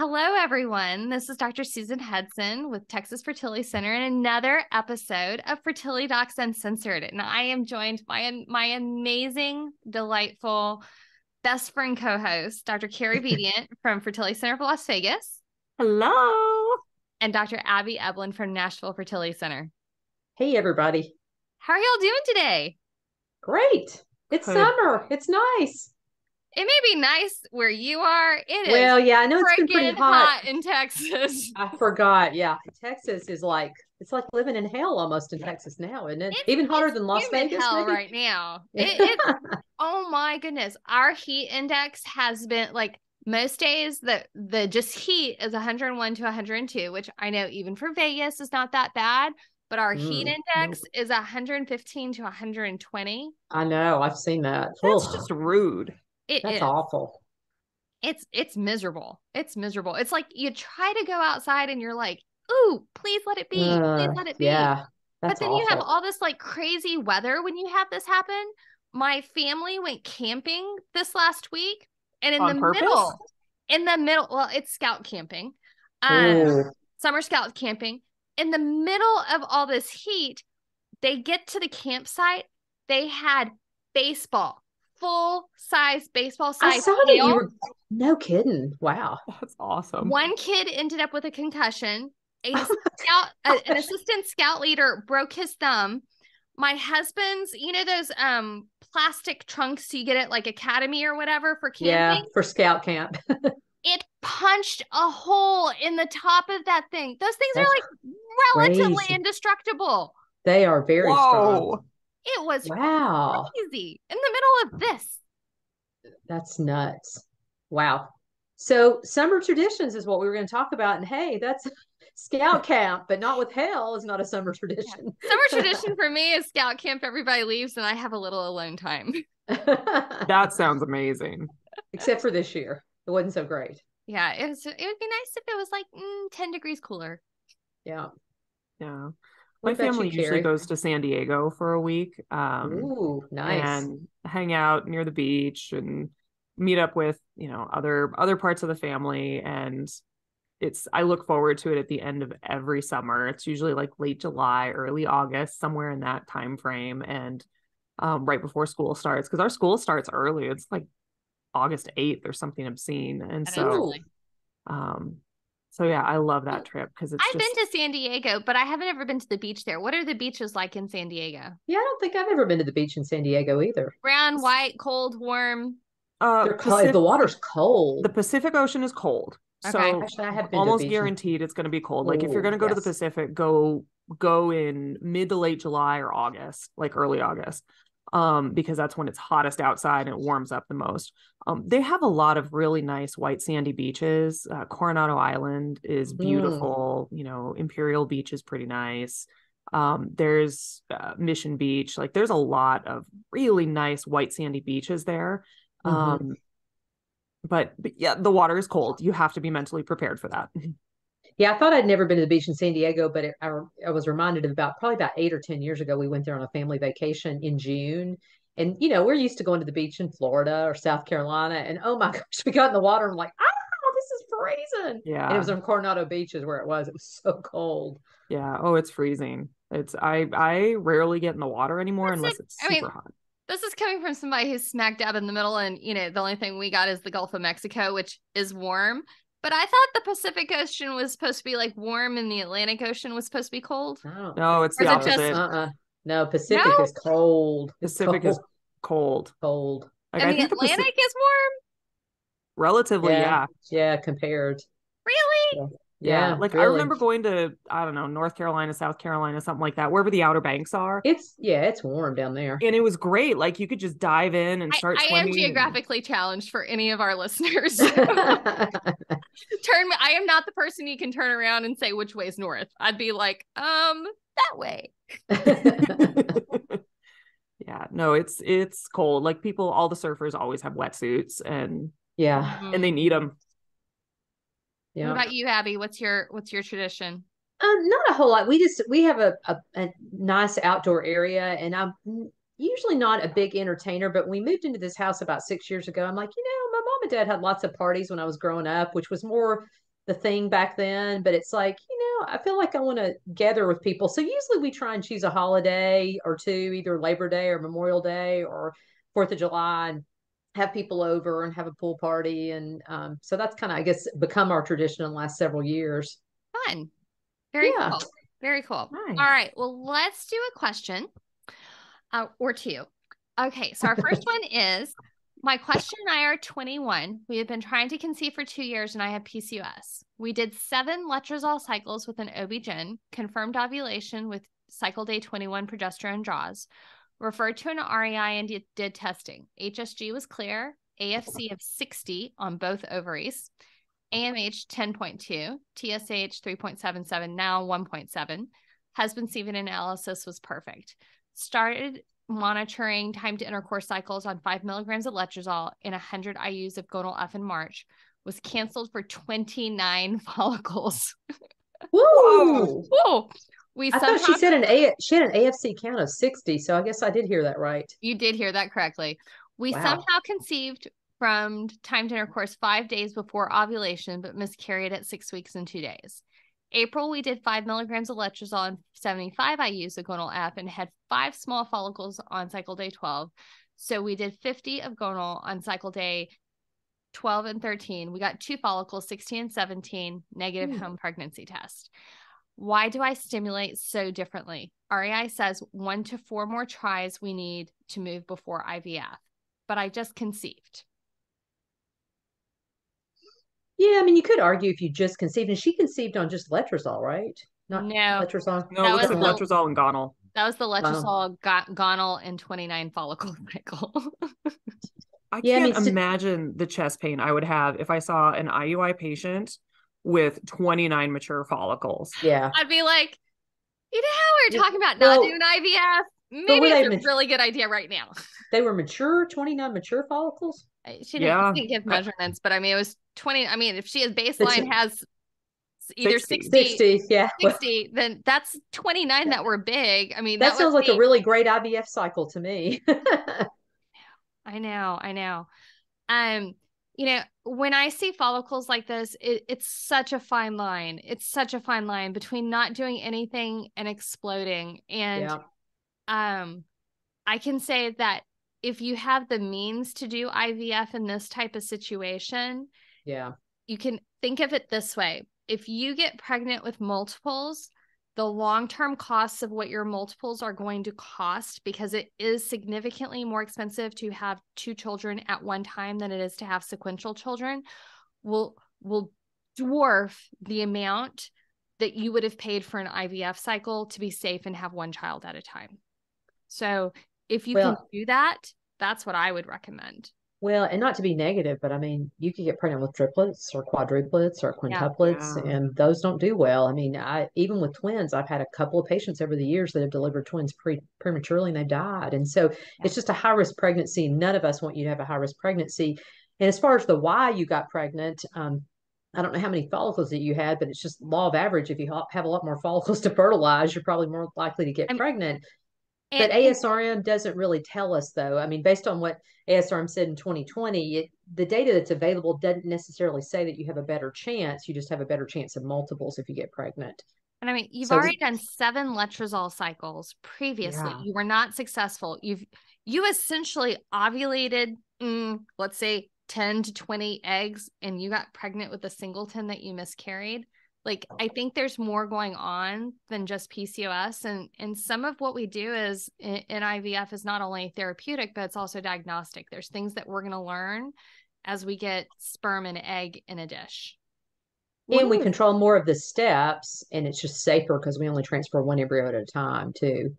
Hello, everyone. This is Dr. Susan Hudson with Texas Fertility Center and another episode of Fertility Docs Uncensored. And I am joined by my amazing, delightful best friend co-host, Dr. Carrie Bedient from Fertility Center of Las Vegas. Hello. And Dr. Abby Eblen from Nashville Fertility Center. Hey, everybody. How are y'all doing today? Great. It's summer. It's nice. It may be nice where you are. Well, yeah, I know it's been pretty hot in Texas. I forgot. Yeah. Texas is like, it's like living in hell almost in Texas now, isn't it? Even hotter than Las Vegas hell maybe? Right now. It's oh my goodness. Our heat index has been like most days the just heat is 101 to 102, which I know even for Vegas is not that bad, but our heat index is 115 to 120. I know. I've seen that. That's just rude. That's awful. It's miserable. It's miserable. It's like you try to go outside and you're like, ooh, please let it be. Please let it be. Yeah. But then you have all this like crazy weather when you have this happen. My family went camping this last week, and in the middle, well, it's scout camping. Summer scout camping. In the middle of all this heat, they get to the campsite. They had full-size baseball size. I saw that you were, no kidding. Wow. That's awesome. One kid ended up with a concussion. An assistant scout leader broke his thumb. My husband's, those plastic trunks you get at like Academy or whatever for camping. Yeah, for scout camp. It punched a hole in the top of that thing. Those things are like relatively indestructible. They are very strong. It was crazy in the middle of this. That's nuts. Wow. So summer traditions is what we were going to talk about. And hey, that's scout camp, but not with hell is not a summer tradition. Yeah. Summer tradition for me is scout camp. Everybody leaves and I have a little alone time. That sounds amazing. Except for this year. It wasn't so great. Yeah, it would be nice if it was like 10 degrees cooler. Yeah. Yeah. My family usually goes to San Diego for a week. Ooh, nice. And hang out near the beach and meet up with, other parts of the family. And I look forward to it at the end of every summer. It's usually like late July, early August, somewhere in that time frame. And right before school starts, because our school starts early. It's like August 8th or something obscene. And so yeah, I love that trip because I've been to San Diego, but I haven't ever been to the beach there. What are the beaches like in San Diego? Yeah, I don't think I've ever been to the beach in San Diego either. Brown, white, cold, warm. The water's cold. The Pacific Ocean is cold. Okay. So actually, I have been almost guaranteed it's going to be cold. Like if you're going to go to the Pacific, go in mid to late July or August, like early August. Because that's when it's hottest outside and it warms up the most. They have a lot of really nice white sandy beaches. Coronado Island is beautiful. Imperial Beach is pretty nice. There's Mission Beach. Like there's a lot of really nice white sandy beaches there. But yeah, the water is cold. You have to be mentally prepared for that. Yeah, I thought I'd never been to the beach in San Diego, but I was reminded of probably about 8 or 10 years ago, we went there on a family vacation in June. And, we're used to going to the beach in Florida or South Carolina. And oh my gosh, we got in the water and I'm like, this is freezing. Yeah. And it was on Coronado Beach is where it was. It was so cold. Yeah. Oh, it's freezing. I rarely get in the water anymore unless it's super hot. This is coming from somebody who's smack dab in the middle. And, the only thing we got is the Gulf of Mexico, which is warm. But I thought the Pacific Ocean was supposed to be like warm and the Atlantic Ocean was supposed to be cold. Oh. No, it's the opposite. No, Pacific is cold. Pacific is cold. Cold. Like, and the Atlantic is warm? Relatively, yeah. Yeah, compared. Really? Yeah. Like really. I remember going to, I don't know, North Carolina, South Carolina, something like that, wherever the Outer Banks are. It's warm down there. And it was great. Like you could just dive in and start swimming. I am geographically challenged for any of our listeners. I am not the person you can turn around and say which way is north. I'd be like, that way. Yeah, no, it's cold. Like all the surfers always have wetsuits and and they need them. Yeah. What about you, Abby? What's your tradition? Not a whole lot. We have a nice outdoor area, and I'm usually not a big entertainer, but we moved into this house about 6 years ago. I'm like, my mom and dad had lots of parties when I was growing up, which was more the thing back then, but it's like, I feel like I want to gather with people. So usually we try and choose a holiday or two, either Labor Day or Memorial Day or 4th of July, and have people over and have a pool party. And so that's kind of, I guess, become our tradition in the last several years. Fun. Very Yeah. cool. Very cool. Nice. All right. Well, let's do a question or two. Okay. So our first one is, my question and I are 21. We have been trying to conceive for 2 years and I have PCOS. We did 7 letrozole cycles with an OB-GYN, confirmed ovulation with cycle day 21 progesterone draws, referred to an REI and did testing. HSG was clear, AFC of 60 on both ovaries, AMH 10.2, TSH 3.77, now 1.7. Husband semen analysis was perfect. Started monitoring time to intercourse cycles on 5 milligrams of letrozole and 100 IUs of gonal F in March. Was canceled for 29 follicles. Woo! Whoa! I thought she said she had an AFC count of 60, so I guess I did hear that right. You did hear that correctly. We somehow conceived from time to intercourse 5 days before ovulation, but miscarried at 6 weeks and 2 days. April, we did 5 milligrams of letrozole and 75 IUs of gonal F and had 5 small follicles on cycle day 12. So we did 50 of gonal on cycle day 12 and 13. We got 2 follicles, 16 and 17, negative home pregnancy test. Why do I stimulate so differently? REI says 1 to 4 more tries we need to move before IVF, but I just conceived. Yeah, I mean, you could argue if you just conceived, and she conceived on just letrozole, right? No, letrozole. No, it looks like letrozole and gonal. That was the letrozole, gonal, and 29 follicle cycle. I can't imagine the chest pain I would have if I saw an IUI patient with 29 mature follicles. Yeah. I'd be like, you know how we were talking about not doing IVF? Maybe it's a really good idea right now. They were mature, 29 mature follicles? She didn't give measurements, but I mean, it was 20. I mean, if she has baseline has either 60, yeah. 60, then that's 29 that were big. I mean, that sounds like a really great IVF cycle to me. I know. When I see follicles like this, it's such a fine line. It's such a fine line between not doing anything and exploding. And I can say that if you have the means to do IVF in this type of situation, you can think of it this way. If you get pregnant with multiples, the long-term costs of what your multiples are going to cost, because it is significantly more expensive to have 2 children at one time than it is to have sequential children, will dwarf the amount that you would have paid for an IVF cycle to be safe and have 1 child at a time. So if you can do that, that's what I would recommend. Well, and not to be negative, but I mean, you could get pregnant with triplets or quadruplets or quintuplets, and those don't do well. I mean, even with twins, I've had a couple of patients over the years that have delivered twins prematurely and they died. And so it's just a high-risk pregnancy. None of us want you to have a high-risk pregnancy. And as far as the why you got pregnant, I don't know how many follicles that you had, but it's just law of average. If you have a lot more follicles to fertilize, you're probably more likely to get pregnant. But ASRM doesn't really tell us, though. I mean, based on what ASRM said in 2020, the data that's available doesn't necessarily say that you have a better chance. You just have a better chance of multiples if you get pregnant. And I mean, you've already done 7 letrozole cycles previously. You were not successful. You essentially ovulated, let's say 10 to 20 eggs, and you got pregnant with a singleton that you miscarried. Like, I think there's more going on than just PCOS. And some of what we do is in IVF is not only therapeutic, but it's also diagnostic. There's things that we're going to learn as we get sperm and egg in a dish. And we control more of the steps, and it's just safer because we only transfer 1 embryo at a time, too.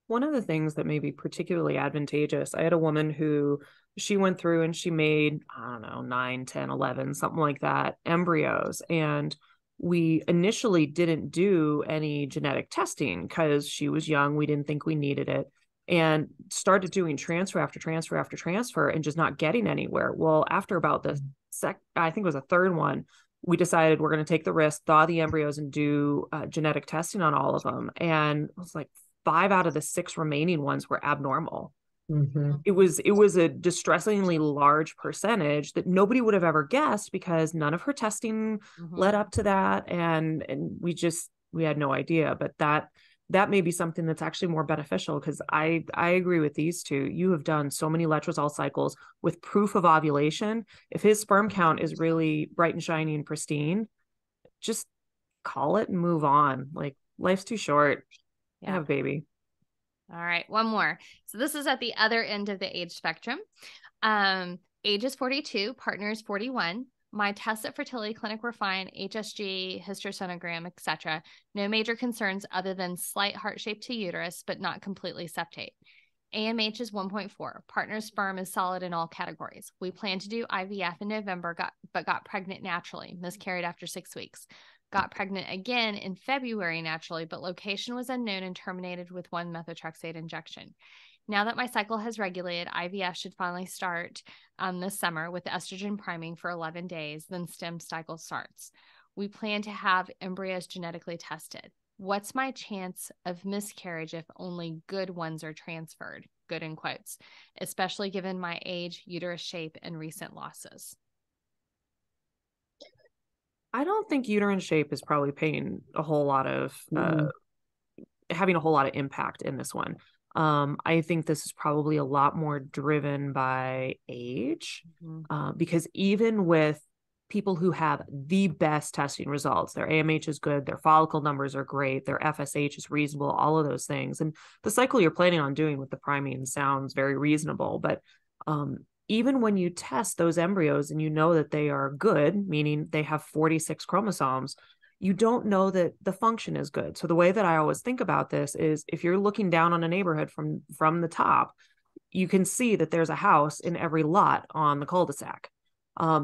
One of the things that may be particularly advantageous, I had a woman who she went through and she made, I don't know, 9, 10, 11, something like that, embryos. And we initially didn't do any genetic testing because she was young. We didn't think we needed it, and started doing transfer after transfer after transfer and just not getting anywhere. Well, after about the I think it was a 3rd one, we decided we're going to take the risk, thaw the embryos and do genetic testing on all of them. And it was like 5 out of the 6 remaining ones were abnormal. Mm-hmm. It was a distressingly large percentage that nobody would have ever guessed because none of her testing led up to that. And we had no idea, but that may be something that's actually more beneficial, because I agree with these two. You have done so many letrozole cycles with proof of ovulation. If his sperm count is really bright and shiny and pristine, just call it and move on. Like, life's too short. Yeah. Have a baby. All right, one more. So this is at the other end of the age spectrum. Age is 42, partner is 41. My tests at fertility clinic were fine, hCG, hysterosonogram, etc. No major concerns other than slight heart shape to uterus, but not completely septate. AMH is 1.4. Partner's sperm is solid in all categories. We planned to do IVF in November, but got pregnant naturally, miscarried after 6 weeks. Got pregnant again in February naturally, but location was unknown and terminated with 1 methotrexate injection. Now that my cycle has regulated, IVF should finally start this summer with estrogen priming for 11 days, then stem cycle starts. We plan to have embryos genetically tested. What's my chance of miscarriage if only good ones are transferred? Good in quotes, especially given my age, uterus shape, and recent losses. I don't think uterine shape is probably paying a whole lot of having a whole lot of impact in this one. I think this is probably a lot more driven by age, because even with people who have the best testing results, their AMH is good, their follicle numbers are great, their FSH is reasonable, all of those things. And the cycle you're planning on doing with the priming sounds very reasonable, but even when you test those embryos and you know that they are good, meaning they have 46 chromosomes, you don't know that the function is good. So the way that I always think about this is, if you're looking down on a neighborhood from the top, you can see that there's a house in every lot on the cul-de-sac.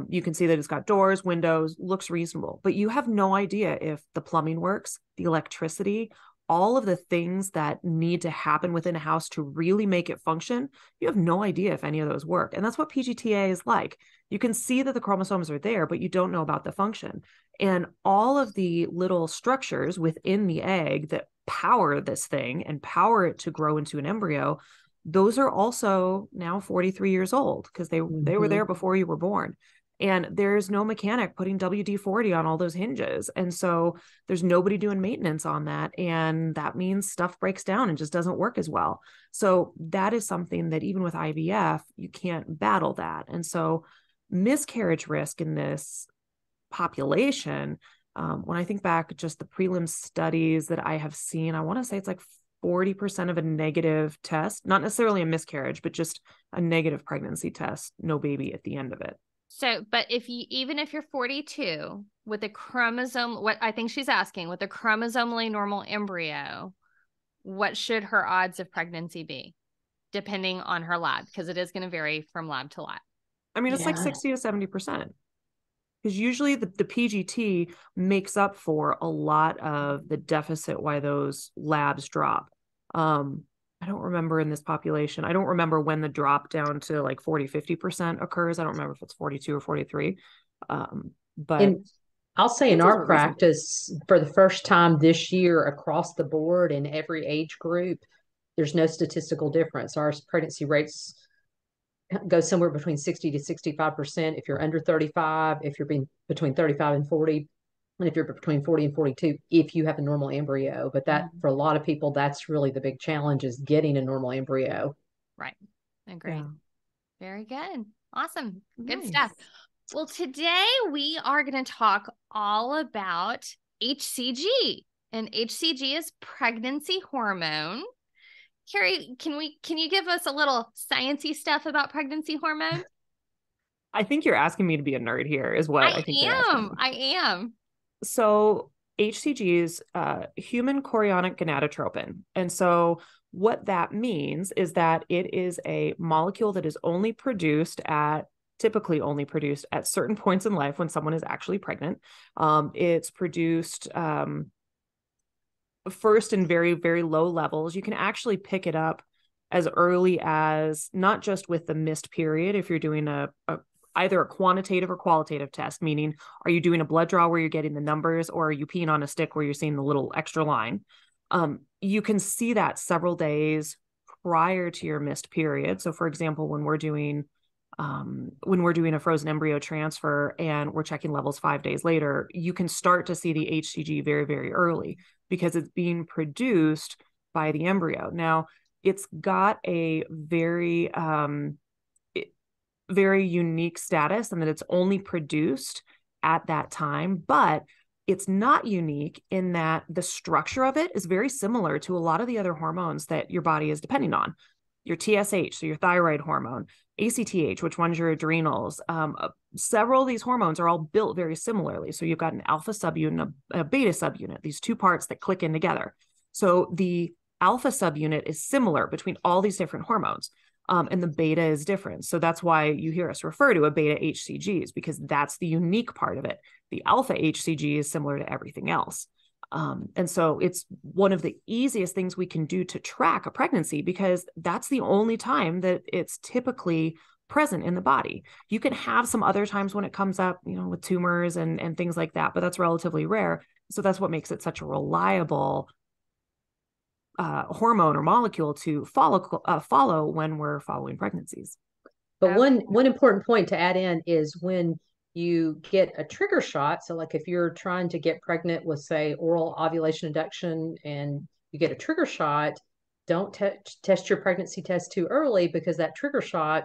You can see that it's got doors, windows, looks reasonable, but you have no idea if the plumbing works, the electricity, all of the things that need to happen within a house to really make it function. You have no idea if any of those work. And that's what PGTA is like. You can see that the chromosomes are there, but you don't know about the function. And all of the little structures within the egg that power this thing and power it to grow into an embryo, those are also now 43 years old, because they were there before you were born. And there's no mechanic putting WD-40 on all those hinges. And so there's nobody doing maintenance on that. And that means stuff breaks down and just doesn't work as well. So that is something that even with IVF, you can't battle that. And so miscarriage risk in this population, when I think back just the prelim studies that I have seen, I want to say it's like 40% of a negative test, not necessarily a miscarriage, but just a negative pregnancy test, no baby at the end of it. So, but even if you're 42 with a chromosome, what I think she's asking, with a chromosomally normal embryo, what should her odds of pregnancy be, depending on her lab? Because it is going to vary from lab to lab. I mean, it's like 60 to 70%. Because usually the PGT makes up for a lot of the deficit why those labs drop. I don't remember in this population. I don't remember when the drop down to like 40, 50% occurs. I don't remember if it's 42 or 43. But I'll say in our practice, for the first time this year across the board in every age group, there's no statistical difference. Our pregnancy rates go somewhere between 60 to 65% if you're under 35, if you're between 35 and 40, and if you're between 40 and 42, if you have a normal embryo. But that, for a lot of people, that's really the big challenge, is getting a normal embryo. Right. Agreed. Yeah. Very good. Awesome. Good Nice. stuff. Well, today we are going to talk all about hCG, and hCG is pregnancy hormone. Carrie, can you give us a little sciencey stuff about pregnancy hormone? I think you're asking me to be a nerd here is what I think I am. So hCG is human chorionic gonadotropin. And so what that means is that it is a molecule that is typically only produced at certain points in life when someone is actually pregnant. It's produced first in very, very low levels. You can actually pick it up as early as, not just with the missed period, if you're doing either a quantitative or qualitative test, meaning are you doing a blood draw where you're getting the numbers, or are you peeing on a stick where you're seeing the little extra line? You can see that several days prior to your missed period. So for example, when we're doing a frozen embryo transfer and we're checking levels 5 days later, you can start to see the hCG very, very early because it's being produced by the embryo. Now, it's got a very, very unique status in that it's only produced at that time, but it's not unique in that the structure of it is very similar to a lot of the other hormones that your body is depending on. Your TSH, so your thyroid hormone, ACTH, which one's your adrenals. Several of these hormones are all built very similarly. So you've got an alpha subunit, a beta subunit, these two parts that click in together. So the alpha subunit is similar between all these different hormones. And the beta is different. So that's why you hear us refer to a beta hCGs, because that's the unique part of it. The alpha hCG is similar to everything else. And so it's one of the easiest things we can do to track a pregnancy, because that's the only time that it's typically present in the body. You can have some other times when it comes up, with tumors and things like that, but that's relatively rare. So that's what makes it such a reliable hormone or molecule to follow when we're following pregnancies. But one important point to add in is when you get a trigger shot. So like if you're trying to get pregnant with, say, oral ovulation induction and you get a trigger shot, don't test your pregnancy test too early, because that trigger shot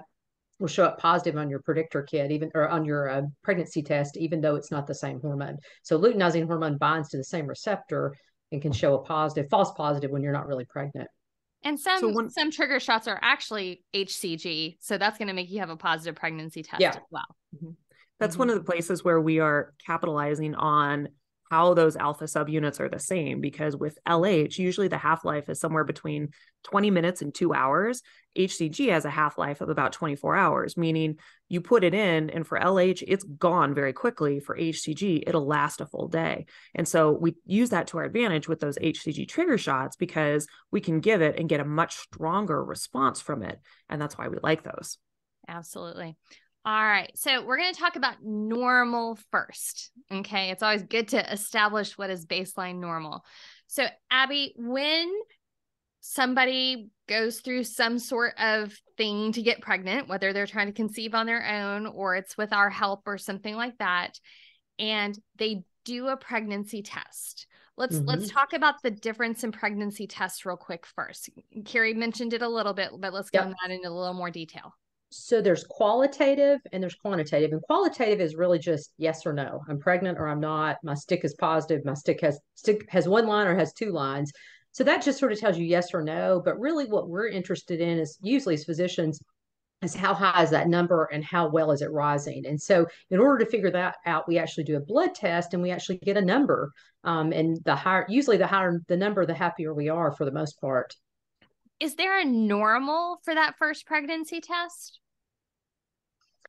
will show up positive on your predictor kit, or on your pregnancy test, even though it's not the same hormone. So luteinizing hormone binds to the same receptor and can show a false positive when you're not really pregnant. And some trigger shots are actually hCG. So that's going to make you have a positive pregnancy test as well. Mm-hmm. That's one of the places where we are capitalizing on how those alpha subunits are the same, because with LH, usually the half-life is somewhere between 20 minutes and 2 hours. hCG has a half-life of about 24 hours, meaning you put it in, and for LH, it's gone very quickly. For hCG, it'll last a full day. And so we use that to our advantage with those hCG trigger shots, because we can give it and get a much stronger response from it. And that's why we like those. Absolutely. All right. So we're going to talk about normal first. Okay. It's always good to establish what is baseline normal. So Abby, when somebody goes through some sort of thing to get pregnant, whether they're trying to conceive on their own or it's with our help or something like that, and they do a pregnancy test, let's talk about the difference in pregnancy tests real quick first. Carrie mentioned it a little bit, but let's go into a little more detail. So there's qualitative and there's quantitative. And qualitative is really just yes or no. I'm pregnant or I'm not. My stick is positive. My stick has one line or has 2 lines. So that just sort of tells you yes or no. But really what we're interested in is, usually as physicians, is how high is that number and how well is it rising? And so in order to figure that out, we actually do a blood test and we actually get a number. And usually the higher the number, the happier we are for the most part. Is there a normal for that first pregnancy test?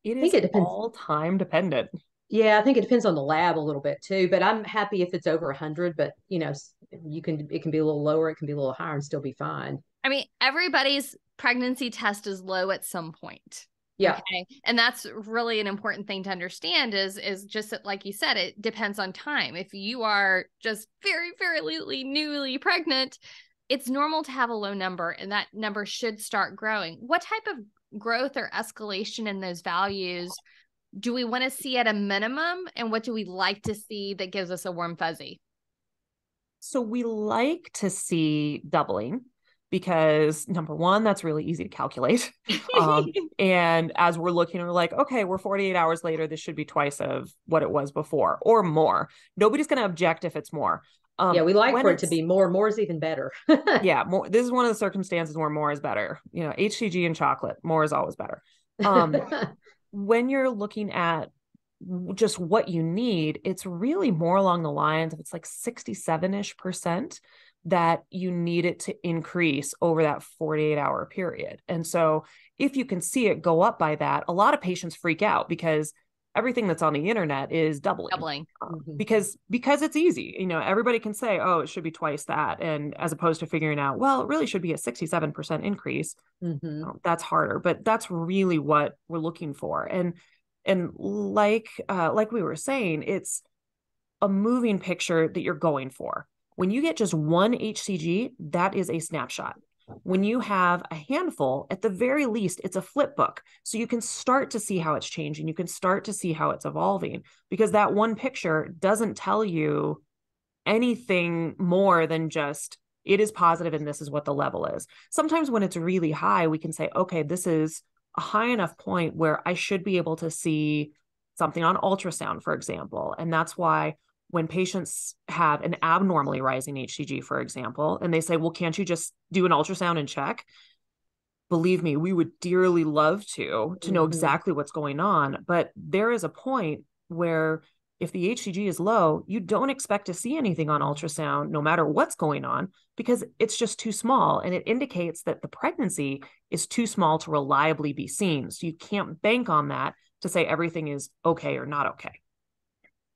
It is all time dependent. Yeah, I think it depends on the lab a little bit too, but I'm happy if it's over 100, but it can be a little lower, it can be a little higher and still be fine. I mean, everybody's pregnancy test is low at some point. Yeah. Okay. And that's really an important thing to understand is just that, like you said, it depends on time. If you are just very, very newly pregnant, it's normal to have a low number, and that number should start growing. What type of growth or escalation in those values do we want to see at a minimum, and what do we like to see that gives us a warm fuzzy? So we like to see doubling, because number one, that's really easy to calculate. And as we're looking, we're like, okay, we're 48 hours later, this should be twice of what it was before or more. Nobody's going to object if it's more. We like for it to be more. More is even better. Yeah, more. This is one of the circumstances where more is better. hCG and chocolate, more is always better. When you're looking at just what you need, it's really more along the lines of, it's like 67-ish% that you need it to increase over that 48-hour period. And so if you can see it go up by that, a lot of patients freak out, because everything that's on the internet is doubling. Because it's easy. Everybody can say, oh, it should be twice that. And as opposed to figuring out, well, it really should be a 67% increase. That's harder, but that's really what we're looking for. And like we were saying, it's a moving picture that you're going for. When you get just one hCG, that is a snapshot. When you have a handful, at the very least, it's a flip book. So you can start to see how it's changing. You can start to see how it's evolving, because that one picture doesn't tell you anything more than just it is positive and this is what the level is. Sometimes when it's really high, we can say, okay, this is a high enough point where I should be able to see something on ultrasound, for example. And that's why when patients have an abnormally rising hCG, for example, and they say, well, can't you just do an ultrasound and check? Believe me, we would dearly love to know exactly what's going on. But there is a point where if the hCG is low, you don't expect to see anything on ultrasound, no matter what's going on, because it's just too small. And it indicates that the pregnancy is too small to reliably be seen. So you can't bank on that to say everything is okay or not okay.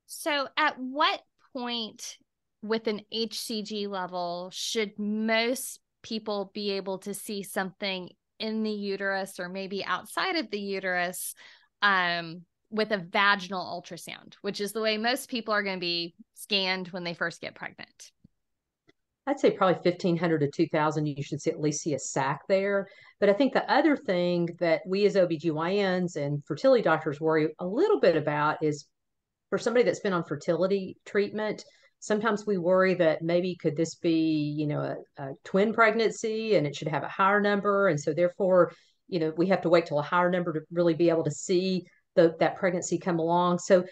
So at what point with an hCG level should most people be able to see something in the uterus or maybe outside of the uterus with a vaginal ultrasound, which is the way most people are going to be scanned when they first get pregnant? I'd say probably 1,500 to 2,000, you should at least see a sac there. But I think the other thing that we as OBGYNs and fertility doctors worry a little bit about is for somebody that's been on fertility treatment, sometimes we worry that maybe could this be, a twin pregnancy and it should have a higher number. And so therefore, we have to wait till a higher number to really be able to see that pregnancy come along. So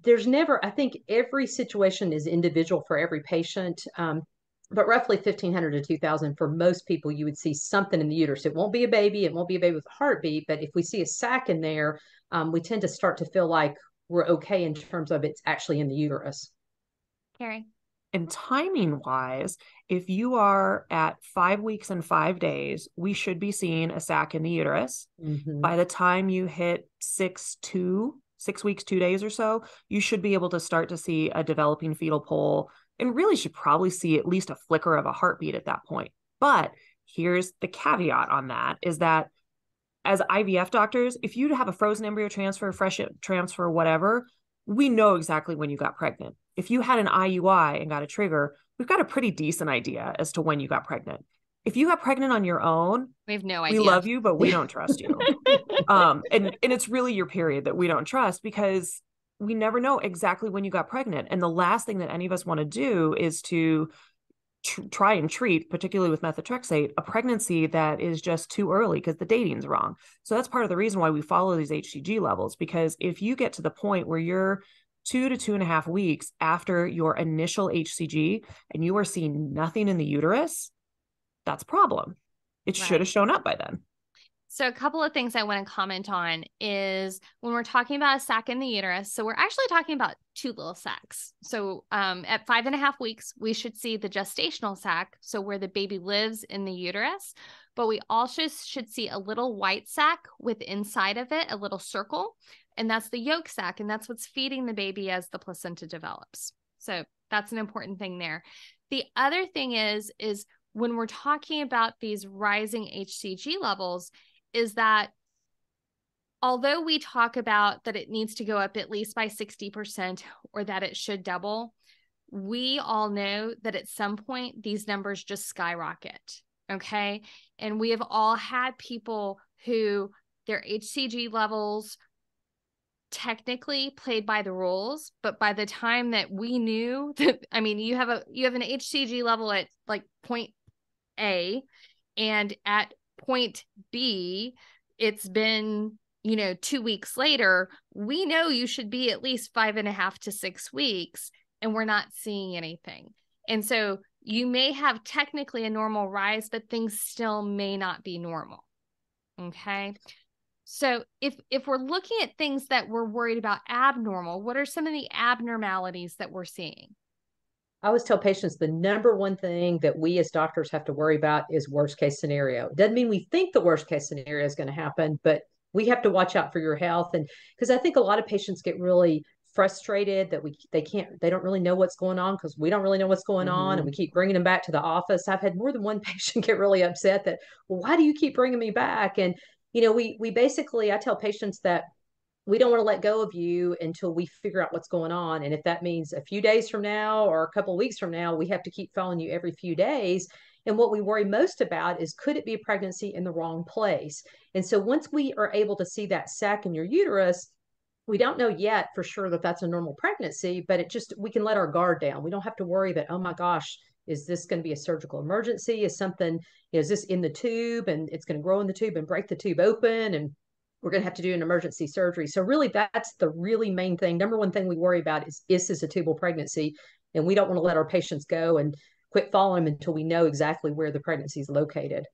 there's never, I think every situation is individual for every patient. But roughly 1,500 to 2,000 for most people, you would see something in the uterus. It won't be a baby. It won't be a baby with a heartbeat. But if we see a sac in there, we tend to start to feel like we're okay in terms of it's actually in the uterus. Carrie? And timing wise, if you are at 5 weeks and 5 days, we should be seeing a sac in the uterus. By the time you hit 6 weeks, 2 days or so, you should be able to start to see a developing fetal pole, and really should probably see at least a flicker of a heartbeat at that point. But here's the caveat on that, is that as IVF doctors, if you have a frozen embryo transfer, fresh transfer, whatever, we know exactly when you got pregnant. If you had an IUI and got a trigger, we've got a pretty decent idea as to when you got pregnant. If you got pregnant on your own, we have no idea. We love you, but we don't trust you. And it's really your period that we don't trust, because we never know exactly when you got pregnant. And the last thing that any of us want to do is to try and treat, particularly with methotrexate, a pregnancy that is just too early because the dating's wrong. So that's part of the reason why we follow these hCG levels, because if you get to the point where you're 2 to 2.5 weeks after your initial hCG and you are seeing nothing in the uterus, that's a problem. It should have shown up by then. So a couple of things I want to comment on is when we're talking about a sac in the uterus, so we're actually talking about two little sacs. So at 5.5 weeks, we should see the gestational sac, so where the baby lives in the uterus, but we also should see a little white sac with inside of it, a little circle, and that's the yolk sac, and that's what's feeding the baby as the placenta develops. So that's an important thing there. The other thing is when we're talking about these rising hCG levels, is that although we talk about that it needs to go up at least by 60% or that it should double, we all know that at some point these numbers just skyrocket. Okay. And we have all had people who their hCG levels technically played by the rules, but by the time that we knew that, I mean, you have an hCG level at like point A, and at point B, it's been, 2 weeks later, we know you should be at least 5.5 to 6 weeks, and we're not seeing anything. And so you may have technically a normal rise, but things still may not be normal. Okay. So if we're looking at things that we're worried about abnormal, what are some of the abnormalities that we're seeing? I always tell patients the number one thing that we as doctors have to worry about is worst case scenario. It doesn't mean we think the worst case scenario is going to happen, but we have to watch out for your health. And because I think a lot of patients get really frustrated that they don't really know what's going on because we don't really know what's going on, and we keep bringing them back to the office. I've had more than one patient get really upset that, well, why do you keep bringing me back? And we basically, I tell patients that we don't want to let go of you until we figure out what's going on. And if that means a few days from now or a couple of weeks from now, we have to keep following you every few days. And what we worry most about is, could it be a pregnancy in the wrong place? And so once we are able to see that sac in your uterus, we don't know yet for sure that that's a normal pregnancy, but we can let our guard down. We don't have to worry that, oh my gosh, is this going to be a surgical emergency? Is this in the tube and it's going to grow in the tube and break the tube open? And we're going to have to do an emergency surgery. So really, that's the really main thing. Number one thing we worry about is this a tubal pregnancy? And we don't want to let our patients go and quit following them until we know exactly where the pregnancy is located.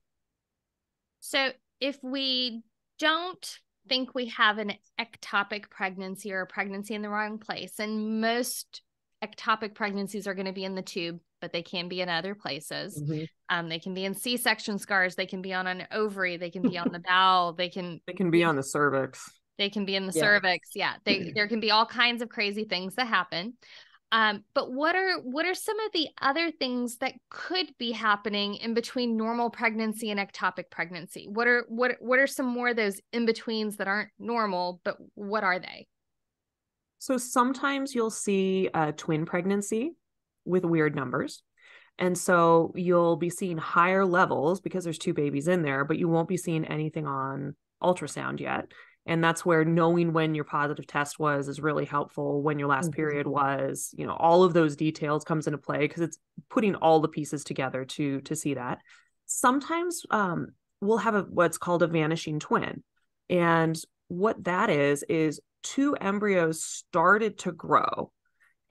So if we don't think we have an ectopic pregnancy or a pregnancy in the wrong place, and most ectopic pregnancies are going to be in the tube, but they can be in other places. Mm-hmm. They can be in C-section scars. They can be on an ovary. They can be on the bowel. They can be on the cervix. They can be in the cervix. Yeah. There can be all kinds of crazy things that happen. But what are some of the other things that could be happening in between normal pregnancy and ectopic pregnancy? What are some more of those in-betweens that aren't normal, but what are they? So sometimes you'll see a twin pregnancy with weird numbers. And so you'll be seeing higher levels because there's two babies in there, but you won't be seeing anything on ultrasound yet. And that's where knowing when your positive test was is really helpful, when your last period was, all of those details comes into play because it's putting all the pieces together to see that. Sometimes we'll have what's called a vanishing twin. And what that is two embryos started to grow.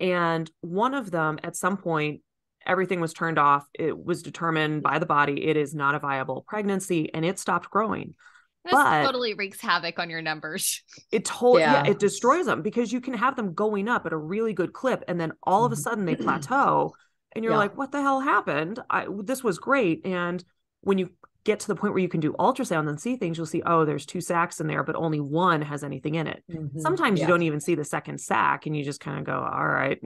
And one of them, at some point, everything was turned off. It was determined by the body it is not a viable pregnancy, and it stopped growing. This totally wreaks havoc on your numbers. It destroys them, because you can have them going up at a really good clip, and then all of a sudden they plateau, and you're like, what the hell happened? This was great. And when you get to the point where you can do ultrasound and see things, you'll see, oh, there's two sacs in there, but only one has anything in it. Sometimes you don't even see the second sac, and you just kind of go, all right,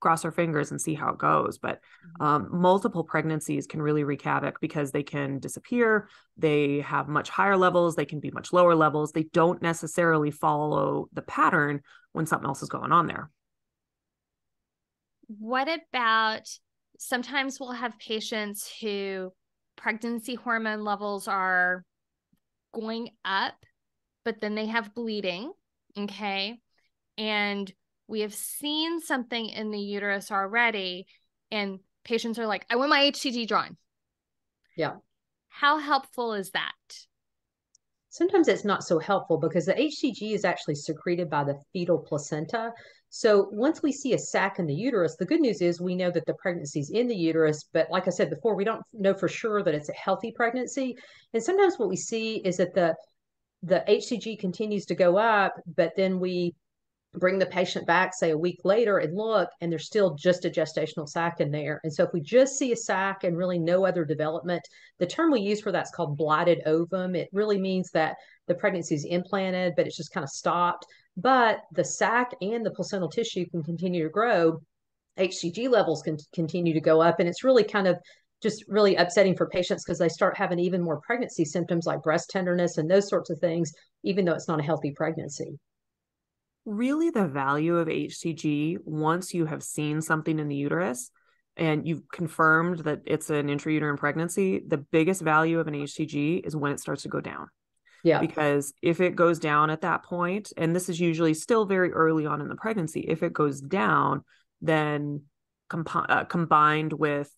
cross our fingers and see how it goes. But multiple pregnancies can really wreak havoc because they can disappear. They have much higher levels. They can be much lower levels. They don't necessarily follow the pattern when something else is going on there. What about, sometimes we'll have patients who pregnancy hormone levels are going up, but then they have bleeding. Okay. And we have seen something in the uterus already, and patients are like, I want my hCG drawn. Yeah. How helpful is that? Sometimes it's not so helpful because the hCG is actually secreted by the fetal placenta. So once we see a sac in the uterus, the good news is we know that the pregnancy is in the uterus. But like I said before, we don't know for sure that it's a healthy pregnancy. And sometimes what we see is that the hCG continues to go up, but then we bring the patient back, say a week later, and look, and there's still just a gestational sac in there. And so if we just see a sac and really no other development, the term we use for that's called blighted ovum. It really means that the pregnancy is implanted, but it's just kind of stopped. But the sac and the placental tissue can continue to grow. hCG levels can continue to go up. And it's really kind of just really upsetting for patients because they start having even more pregnancy symptoms like breast tenderness and those sorts of things, even though it's not a healthy pregnancy. Really, the value of hCG, once you have seen something in the uterus and you've confirmed that it's an intrauterine pregnancy, the biggest value of an hCG is when it starts to go down. Yeah. Because if it goes down at that point, and this is usually still very early on in the pregnancy, if it goes down, then combined with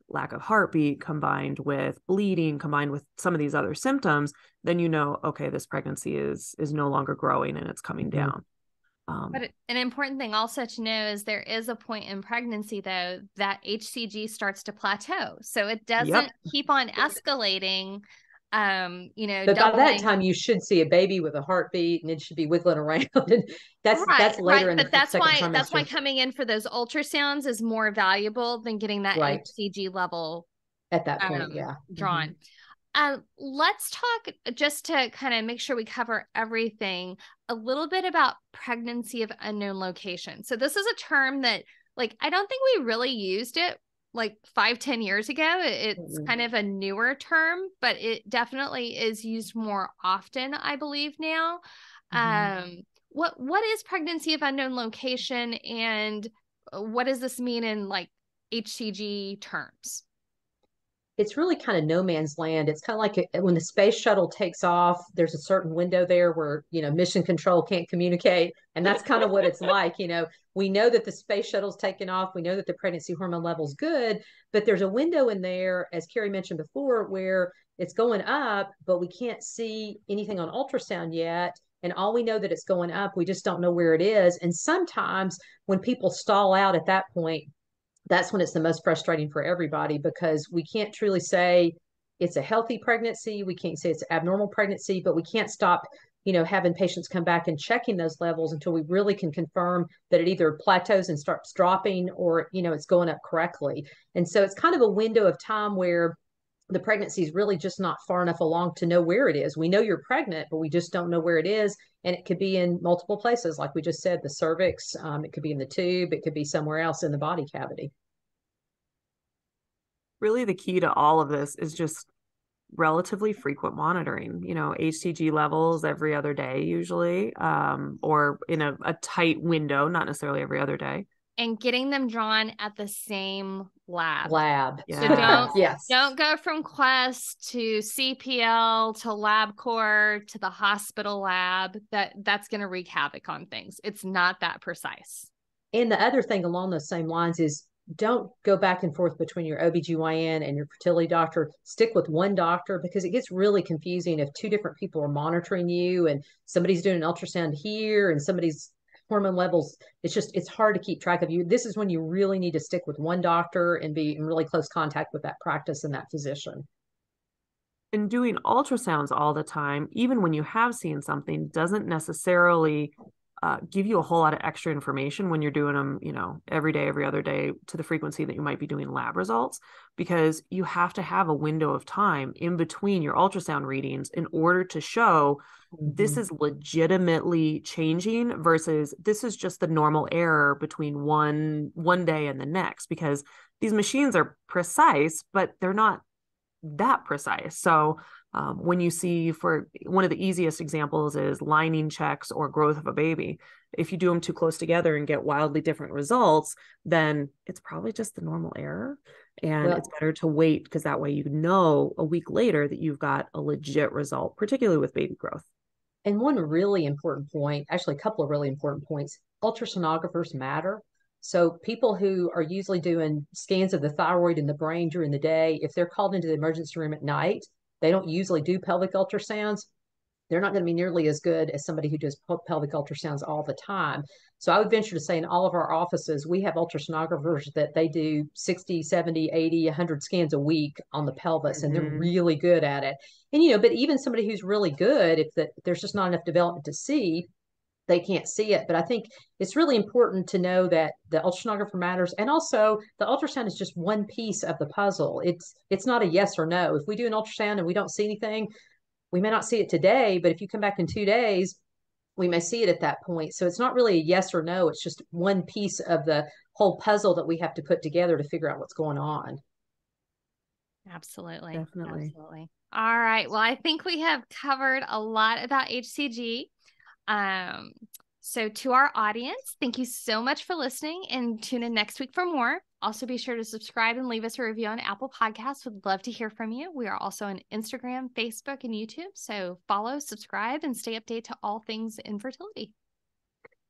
lack of heartbeat, combined with bleeding, combined with some of these other symptoms, then okay, this pregnancy is no longer growing and it's coming down. But an important thing also to know is there is a point in pregnancy, though, that hCG starts to plateau. So it doesn't keep on escalating, But by that time, you should see a baby with a heartbeat and it should be wiggling around. And that's later in the second trimester. That's why coming in for those ultrasounds is more valuable than getting that hCG level at that point, drawn. Let's talk, just to kind of make sure we cover everything, a little bit about pregnancy of unknown location. So this is a term that, I don't think we really used it 5-10 years ago. It's kind of a newer term, but it definitely is used more often, I believe, now. What is pregnancy of unknown location, and what does this mean in hCG terms? it's really kind of no man's land. It's kind of like when the space shuttle takes off, there's a certain window there where, mission control can't communicate. And that's kind of what it's like. We know that the space shuttle's taken off. We know that the pregnancy hormone level's good, but there's a window in there, as Carrie mentioned before, where it's going up, but we can't see anything on ultrasound yet. And all we know that it's going up, we just don't know where it is. And sometimes when people stall out at that point, that's when it's the most frustrating for everybody, because we can't truly say it's a healthy pregnancy. We can't say it's an abnormal pregnancy, but we can't stop, having patients come back and checking those levels until we really can confirm that it either plateaus and starts dropping, or, it's going up correctly. And so it's kind of a window of time where the pregnancy is really just not far enough along to know where it is. We know you're pregnant, but we just don't know where it is. And it could be in multiple places. Like we just said, the cervix, it could be in the tube, it could be somewhere else in the body cavity. Really, the key to all of this is just relatively frequent monitoring, hCG levels every other day, usually, or in a tight window, not necessarily every other day. And getting them drawn at the same lab. Yeah. So don't go from Quest to CPL to LabCorp to the hospital lab. That's going to wreak havoc on things. It's not that precise. And the other thing along those same lines is, don't go back and forth between your OBGYN and your fertility doctor. Stick with one doctor, because it gets really confusing if two different people are monitoring you and somebody's doing an ultrasound here and somebody's hormone levels. It's hard to keep track of you. This is when you really need to stick with one doctor and be in really close contact with that practice and that physician. And doing ultrasounds all the time, even when you have seen something, doesn't necessarily give you a whole lot of extra information when you're doing them, every day, every other day, to the frequency that you might be doing lab results, because you have to have a window of time in between your ultrasound readings in order to show this is legitimately changing versus this is just the normal error between one day and the next, because these machines are precise, but they're not that precise. So when you see, for one of the easiest examples is lining checks or growth of a baby, if you do them too close together and get wildly different results, then it's probably just the normal error. And it's better to wait, because that way a week later that you've got a legit result, particularly with baby growth. And one really important point, actually a couple of really important points, ultrasonographers matter. So people who are usually doing scans of the thyroid and the brain during the day, if they're called into the emergency room at night, they don't usually do pelvic ultrasounds. They're not going to be nearly as good as somebody who does pelvic ultrasounds all the time. So I would venture to say in all of our offices, we have ultrasonographers that they do 60, 70, 80, 100 scans a week on the pelvis, and they're really good at it. And, but even somebody who's really good, if there's just not enough development to see, they can't see it. But I think it's really important to know that the ultrasonographer matters. And also the ultrasound is just one piece of the puzzle. It's not a yes or no. If we do an ultrasound and we don't see anything, we may not see it today, but if you come back in 2 days, we may see it at that point. So it's not really a yes or no. It's just one piece of the whole puzzle that we have to put together to figure out what's going on. Absolutely. Definitely. Absolutely. All right. Well, I think we have covered a lot about hCG. So to our audience, thank you so much for listening, and tune in next week for more. Also be sure to subscribe and leave us a review on Apple Podcasts. We'd love to hear from you. We are also on Instagram, Facebook, and YouTube. So follow, subscribe, and stay updated to all things infertility.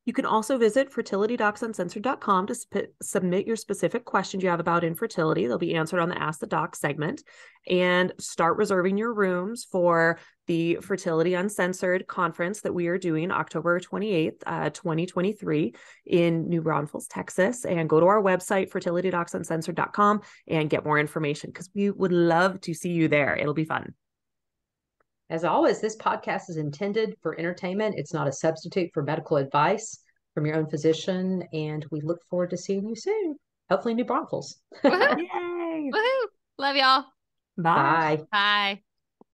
You can also visit fertilitydocsuncensored.com to submit your specific questions you have about infertility. They'll be answered on the Ask the Doc segment, and start reserving your rooms for the Fertility Uncensored conference that we are doing October 28th, 2023 in New Braunfels, Texas. And go to our website, fertilitydocsuncensored.com, and get more information, because we would love to see you there. It'll be fun. As always, this podcast is intended for entertainment. It's not a substitute for medical advice from your own physician. And we look forward to seeing you soon. Hopefully, New Braunfels. Woohoo! Yay! Woohoo! Love y'all. Bye. Bye.